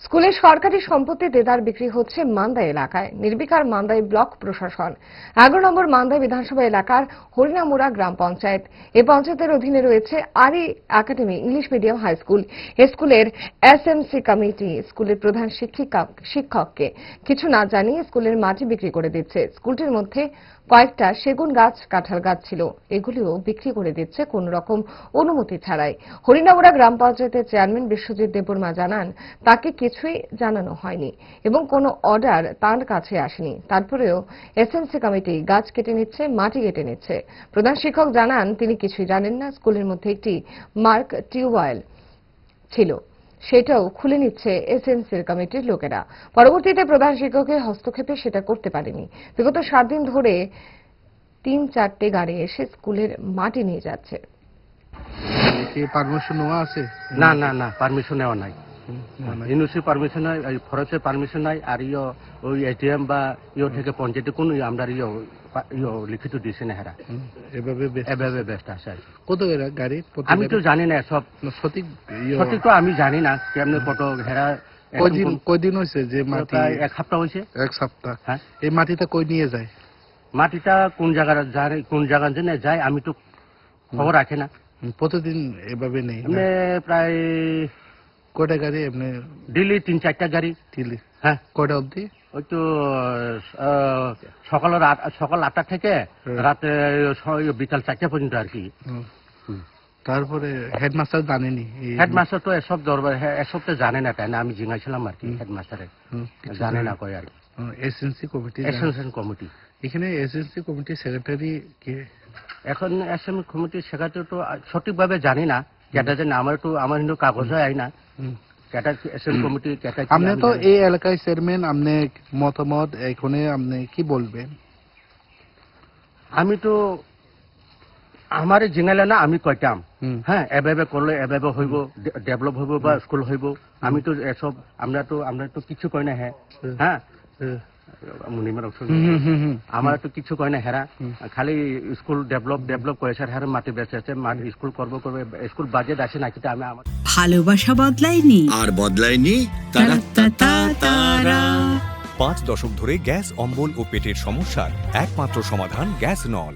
স্কুলের সরকারি সম্পত্তি দেদার বিক্রি হচ্ছে মান্দাই এলাকায়। নির্বিকার মান্দাই ব্লক প্রশাসন। 11 নম্বর মান্দাই বিধানসভা এলাকার হরিনামুড়া গ্রাম পঞ্চায়েত। এই পঞ্চায়েতের অধীনে রয়েছে RE academy English medium high school. স্কুলের এসএমসি কমিটি স্কুলের প্রধান শিক্ষককে কিছু না জানিয়ে স্কুলের মাটি বিক্রি করে দিচ্ছে। স্কুলটির মধ্যে কয়েকটা সেগুন গাছ, কাঁঠাল গাছ ছিল, এগুলিও বিক্রি করে দিচ্ছে কোন রকম অনুমতি ছাড়াই। হরিনামুড়া গ্রাম পঞ্চায়েতের চেয়ারম্যান বিশ্বজিৎ দেববর্মা জানান, তাকে কিছুই জানানো হয়নি এবং কোনো অর্ডার তার কাছে আসেনি। তারপরেও এসএমসি কমিটি গাছ কেটে নিচ্ছে, মাটি কেটে নিচ্ছে। প্রধান শিক্ষক জানান, তিনি কিছুই জানেন না। স্কুলের মধ্যে একটি মার্ক টিউবওয়েল ছিল, সেটাও খুলে নিচ্ছে এসএমসির কমিটির লোকেরা। পরবর্তীতে প্রধান শিক্ষকের হস্তক্ষেপে সেটা করতে পারেনি। বিগত 7 দিন ধরে 3-4টে গাড়ি এসে স্কুলের মাটি নিয়ে যাচ্ছে। পারমিশন নেওয়া আছে? না না না, পারমিশন নেওয়া নাই। ইউনিভার্সিটি পারমিশন নাই, ফরেস্টের পারমিশন নাই, আর ওই এটিএম বা থেকে পঞ্চায়েতে কোন আমরা লিখিত দিছে না। হেরা এভাবে ব্যস্ত আছে। কত গাড়ি? আমি তো জানি না সব সঠিক তো আমি জানি না কেমনে কত হেরা। কয়দিন হয়েছে যে মাটি? 1 সপ্তাহ হয়েছে। 1 সপ্তাহ। হ্যাঁ। এই মাটিটা কই নিয়ে যায়? মাটিটা কোন জায়গা জন্য যায় আমি তো খবর রাখে না। প্রতিদিন এভাবে নেই? প্রায় কয়টা গাড়ি এমনি? ডেলি 3-4টা গাড়ি। হ্যাঁ। কয়টা অবধি? ওই তো সকাল 8টা থেকে রাতে বিকাল 4টা পর্যন্ত আর কি। তারপরে হেডমাস্টার জানেনি? হেডমাস্টার তো এসব এসব তো জানে না, তাই না? আমি জিজ্ঞাসিলাম আর কি হেডমাস্টারে, জানে না কয় আর কি। SNC committee? SNC committee. এখানে এসএনসি কমিটির সেক্রেটারি কে? এখন এসএনসি কমিটির সেক্রেটারি তো সঠিকভাবে জানি না। যেটা জানি আমার কিন্তু কাগজ হয় না। আপনি তো এই এলাকায় চেয়ারম্যান, আপনি মতামত এখানে আপনি কি বলবেন? আমি তো আমার জিঙ্গালে না, আমি কইতাম হ্যাঁ এভাবে করলে এভাবে হইব, ডেভেলপ হইব বা স্কুল হইব। আমি তো এসব আমরা তো কিছু কই না। হ্যাঁ আমার তো কিছু কয় না। হেরা খালি স্কুল ডেভেলপ করেছে, হেরা মাটি বেঁচেছে, স্কুল করবো স্কুল বাজেট আসে না। কিন্তু আমি আমার ভালোবাসা বদলায়নি, আর বদলায়নি তারা। 5 দশক ধরে গ্যাস অম্বল ও পেটের সমস্যার একমাত্র সমাধান গ্যাস নল।